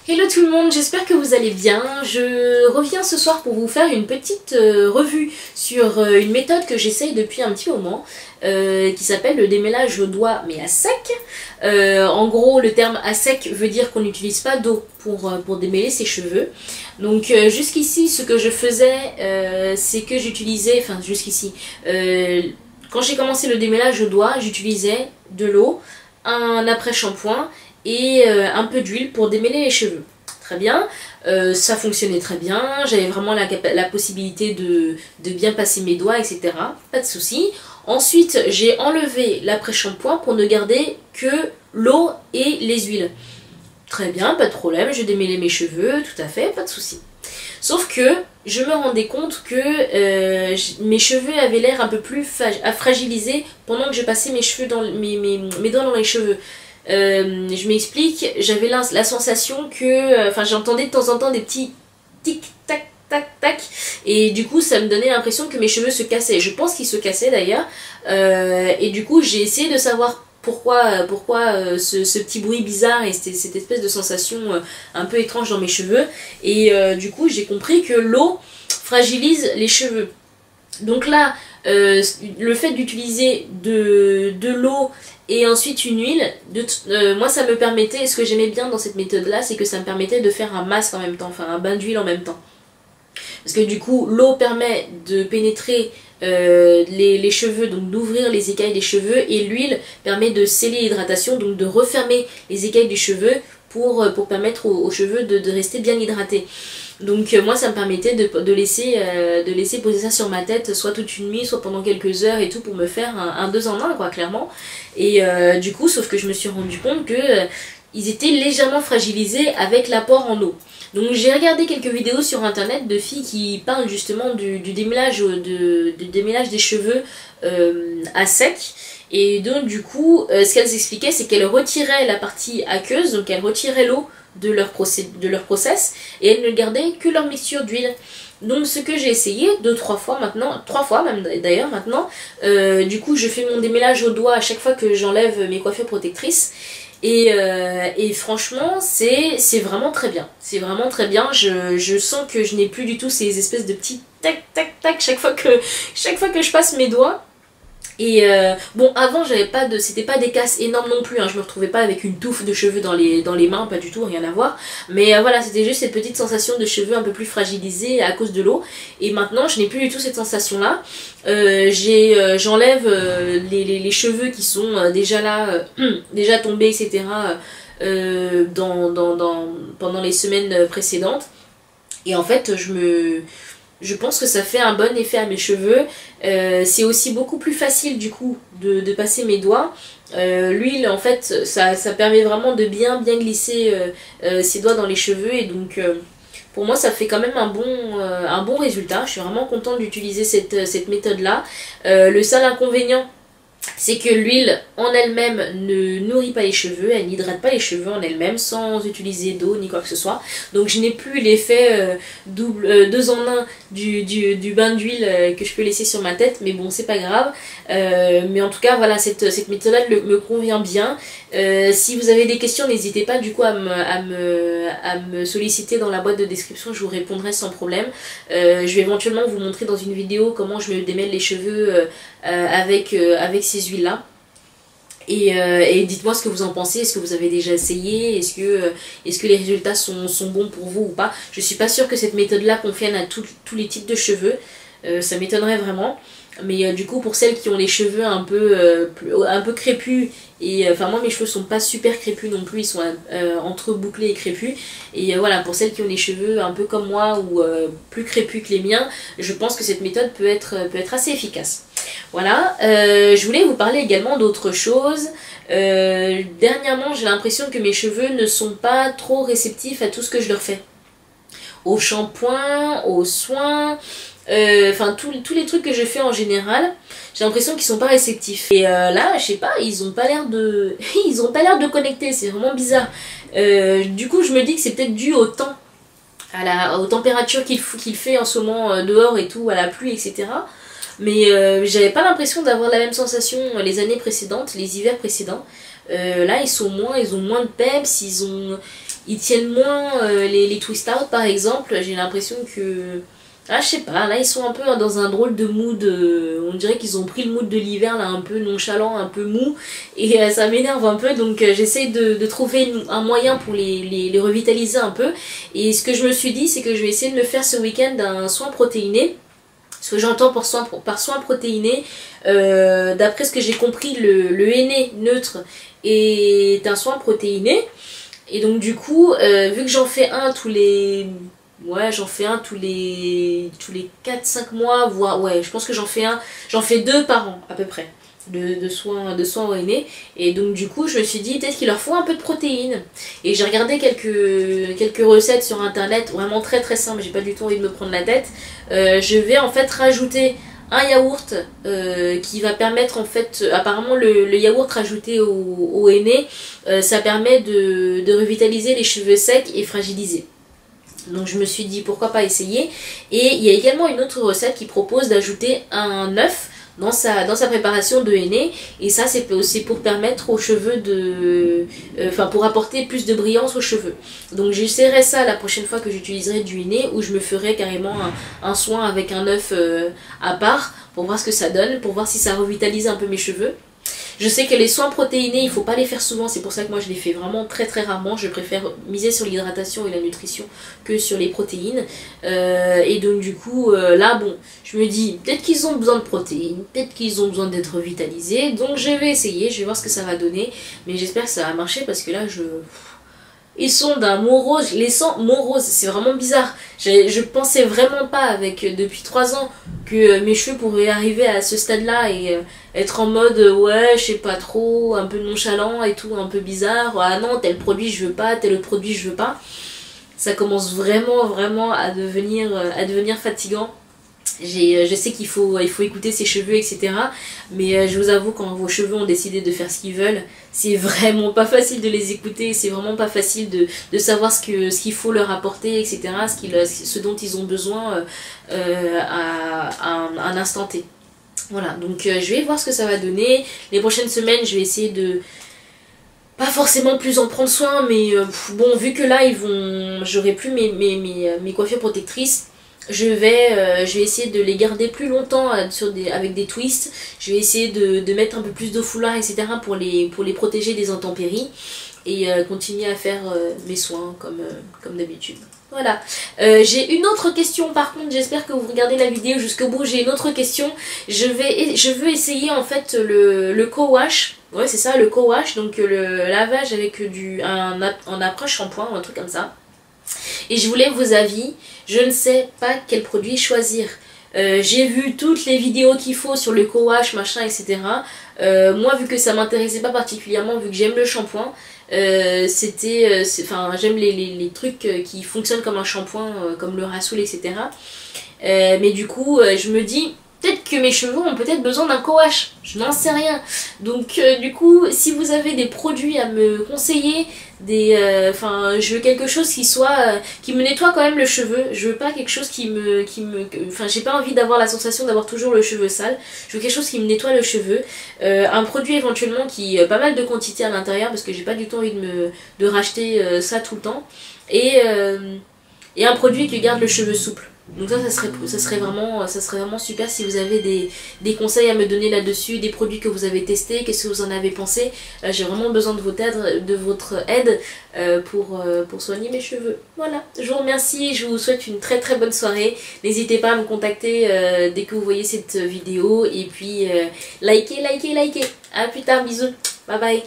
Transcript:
Hello tout le monde, j'espère que vous allez bien. Je reviens ce soir pour vous faire une petite revue sur une méthode que j'essaye depuis un petit moment qui s'appelle le démêlage au doigt mais à sec. En gros, le terme à sec veut dire qu'on n'utilise pas d'eau pour démêler ses cheveux. Donc jusqu'ici, ce que je faisais, c'est que j'utilisais, enfin jusqu'ici, quand j'ai commencé le démêlage au doigt, j'utilisais de l'eau, un après-shampoing et un peu d'huile pour démêler les cheveux. Très bien, ça fonctionnait très bien, j'avais vraiment la possibilité de bien passer mes doigts, etc. Pas de souci. Ensuite, j'ai enlevé l'après-shampoing pour ne garder que l'eau et les huiles. Très bien, pas de problème, je démêlais mes cheveux, tout à fait, pas de souci. Sauf que je me rendais compte que mes cheveux avaient l'air un peu plus fragilisés pendant que je passais mes cheveux dans mes doigts dans les cheveux. Je m'explique, j'avais la sensation que, j'entendais de temps en temps des petits tic tac tac tac, et du coup ça me donnait l'impression que mes cheveux se cassaient. Je pense qu'ils se cassaient d'ailleurs, et du coup j'ai essayé de savoir pourquoi ce petit bruit bizarre et cette espèce de sensation un peu étrange dans mes cheveux, et du coup j'ai compris que l'eau fragilise les cheveux. Donc là, le fait d'utiliser de l'eau et ensuite une huile, moi ça me permettait, et ce que j'aimais bien dans cette méthode là, c'est que ça me permettait de faire un masque en même temps, enfin un bain d'huile en même temps. Parce que du coup l'eau permet de pénétrer les cheveux, donc d'ouvrir les écailles des cheveux, et l'huile permet de sceller l'hydratation, donc de refermer les écailles du cheveu pour permettre aux cheveux de rester bien hydratés. Donc moi ça me permettait de laisser poser ça sur ma tête, soit toute une nuit, soit pendant quelques heures et tout, pour me faire un 2 en 1 quoi, clairement. Et du coup, sauf que je me suis rendu compte que ils étaient légèrement fragilisés avec l'apport en eau. Donc j'ai regardé quelques vidéos sur internet de filles qui parlent justement du démêlage des cheveux à sec. Et donc du coup, ce qu'elles expliquaient, c'est qu'elles retiraient la partie aqueuse, donc elles retiraient l'eau de leur process, et elles ne gardaient que leur mixture d'huile. Donc ce que j'ai essayé 2-3 fois maintenant, 3 fois même d'ailleurs maintenant, du coup je fais mon démêlage au doigt à chaque fois que j'enlève mes coiffures protectrices, et franchement c'est vraiment très bien, c'est vraiment très bien. Je sens que je n'ai plus du tout ces espèces de petits tac tac tac chaque fois que je passe mes doigts. Et bon, avant c'était pas des casses énormes non plus, hein. Je me retrouvais pas avec une touffe de cheveux dans les mains, pas du tout, rien à voir. Mais voilà, c'était juste cette petite sensation de cheveux un peu plus fragilisés à cause de l'eau. Et maintenant je n'ai plus du tout cette sensation là. J'enlève les cheveux qui sont déjà là, déjà tombés, etc. Pendant les semaines précédentes. Et en fait je pense que ça fait un bon effet à mes cheveux. C'est aussi beaucoup plus facile du coup de passer mes doigts. L'huile en fait ça permet vraiment de bien glisser ses doigts dans les cheveux, et donc pour moi ça fait quand même un bon résultat. Je suis vraiment contente d'utiliser cette méthode là. Le seul inconvénient, c'est que l'huile en elle-même ne nourrit pas les cheveux, elle n'hydrate pas les cheveux en elle-même sans utiliser d'eau ni quoi que ce soit. Donc je n'ai plus l'effet 2 en 1 du bain d'huile que je peux laisser sur ma tête, mais bon c'est pas grave. Mais en tout cas voilà, cette méthode-là me convient bien. Si vous avez des questions, n'hésitez pas du coup à me solliciter dans la boîte de description, je vous répondrai sans problème. Je vais éventuellement vous montrer dans une vidéo comment je me démêle les cheveux avec ces huiles là, et dites-moi ce que vous en pensez. Est-ce que vous avez déjà essayé? Est-ce que les résultats sont bons pour vous ou pas? Je suis pas sûre que cette méthode là convienne à tous les types de cheveux, ça m'étonnerait vraiment. Mais du coup pour celles qui ont les cheveux un peu crépus, et enfin moi mes cheveux sont pas super crépus non plus, ils sont entre bouclés et crépus, et voilà, pour celles qui ont les cheveux un peu comme moi ou plus crépus que les miens, je pense que cette méthode peut être assez efficace. Voilà, je voulais vous parler également d'autre chose. Dernièrement j'ai l'impression que mes cheveux ne sont pas trop réceptifs à tout ce que je leur fais, au shampoing, aux soins, enfin tous les trucs que je fais en général. J'ai l'impression qu'ils sont pas réceptifs. Et là, je sais pas, ils ont pas l'air de connecter, c'est vraiment bizarre. Du coup, je me dis que c'est peut-être dû au temps, aux températures qu'il fait en ce moment dehors et tout, à la pluie, etc. Mais j'avais pas l'impression d'avoir la même sensation les années précédentes, les hivers précédents. Là, ils ont moins de peps, ils tiennent moins les twist out par exemple. J'ai l'impression que... Ah, je sais pas, là ils sont un peu dans un drôle de mood, on dirait qu'ils ont pris le mood de l'hiver, là un peu nonchalant, un peu mou, et ça m'énerve un peu, donc j'essaie de trouver un moyen pour les revitaliser un peu, et ce que je me suis dit, c'est que je vais essayer de me faire ce week-end un soin protéiné. Ce que j'entends par soin protéiné, d'après ce que j'ai compris, le henné neutre est un soin protéiné, et donc du coup, vu que j'en fais un tous les... Ouais, j'en fais un tous les 4-5 mois, voire ouais, je pense que j'en fais 2 par an à peu près de soins au henné. Et donc du coup, je me suis dit peut-être qu'il leur faut un peu de protéines. Et j'ai regardé quelques recettes sur internet, vraiment très très simples, j'ai pas du tout envie de me prendre la tête. Je vais en fait rajouter un yaourt qui va permettre en fait, apparemment le yaourt rajouté au henné, ça permet de revitaliser les cheveux secs et fragilisés. Donc je me suis dit pourquoi pas essayer. Et il y a également une autre recette qui propose d'ajouter un œuf dans sa préparation de henné. Et ça c'est aussi pour permettre aux cheveux de... Enfin pour apporter plus de brillance aux cheveux. Donc j'essaierai ça la prochaine fois que j'utiliserai du henné, où je me ferai carrément un soin avec un œuf à part pour voir ce que ça donne, pour voir si ça revitalise un peu mes cheveux. Je sais que les soins protéinés, il ne faut pas les faire souvent, c'est pour ça que moi je les fais vraiment très très rarement. Je préfère miser sur l'hydratation et la nutrition que sur les protéines. Et donc du coup, là bon, je me dis, peut-être qu'ils ont besoin de protéines, peut-être qu'ils ont besoin d'être revitalisés. Donc je vais essayer, je vais voir ce que ça va donner. Mais j'espère que ça va marcher parce que là, ils sont d'un morose, je les sens moroses, c'est vraiment bizarre. Je pensais vraiment pas depuis 3 ans que mes cheveux pourraient arriver à ce stade-là et être en mode ouais, je sais pas trop, un peu nonchalant et tout, un peu bizarre. Ah non, tel produit je veux pas, tel autre produit je veux pas. Ça commence vraiment à devenir fatigant. Je sais qu'il faut écouter ses cheveux, etc. Mais je vous avoue, quand vos cheveux ont décidé de faire ce qu'ils veulent, c'est vraiment pas facile de les écouter, c'est vraiment pas facile de savoir ce qu'il faut leur apporter, etc. Ce dont ils ont besoin à un instant T. Voilà, donc je vais voir ce que ça va donner. Les prochaines semaines, je vais essayer de... Pas forcément plus en prendre soin, mais bon, vu que là, j'aurai plus mes coiffures protectrices, je vais essayer de les garder plus longtemps avec des twists. Je vais essayer de mettre un peu plus de foulard, etc. pour les protéger des intempéries. Et continuer à faire mes soins comme d'habitude. Voilà. J'ai une autre question par contre, j'espère que vous regardez la vidéo jusqu'au bout. J'ai une autre question. Je veux essayer en fait le co-wash. Ouais, c'est ça, le co-wash. Donc le lavage avec un approche shampoing ou un truc comme ça. Et je voulais vos avis. Je ne sais pas quel produit choisir. J'ai vu toutes les vidéos qu'il faut sur le co-wash, machin, etc. Moi, vu que ça m'intéressait pas particulièrement, vu que j'aime le shampoing, j'aime les trucs qui fonctionnent comme un shampoing, comme le Rassoul, etc. Mais du coup, je me dis... Peut-être que mes cheveux ont peut-être besoin d'un co-wash, je n'en sais rien. Donc du coup, si vous avez des produits à me conseiller, je veux quelque chose qui me nettoie quand même le cheveu. Je veux pas quelque chose j'ai pas envie d'avoir la sensation d'avoir toujours le cheveu sale. Je veux quelque chose qui me nettoie le cheveu. Un produit éventuellement qui pas mal de quantité à l'intérieur parce que j'ai pas du tout envie de racheter ça tout le temps. Et un produit qui garde le cheveu souple. Donc ça serait vraiment super si vous avez des conseils à me donner là-dessus, des produits que vous avez testés, qu'est-ce que vous en avez pensé. J'ai vraiment besoin de votre aide pour soigner mes cheveux. Voilà, je vous remercie, je vous souhaite une très très bonne soirée. N'hésitez pas à me contacter dès que vous voyez cette vidéo et puis likez. À plus tard, bisous, bye bye.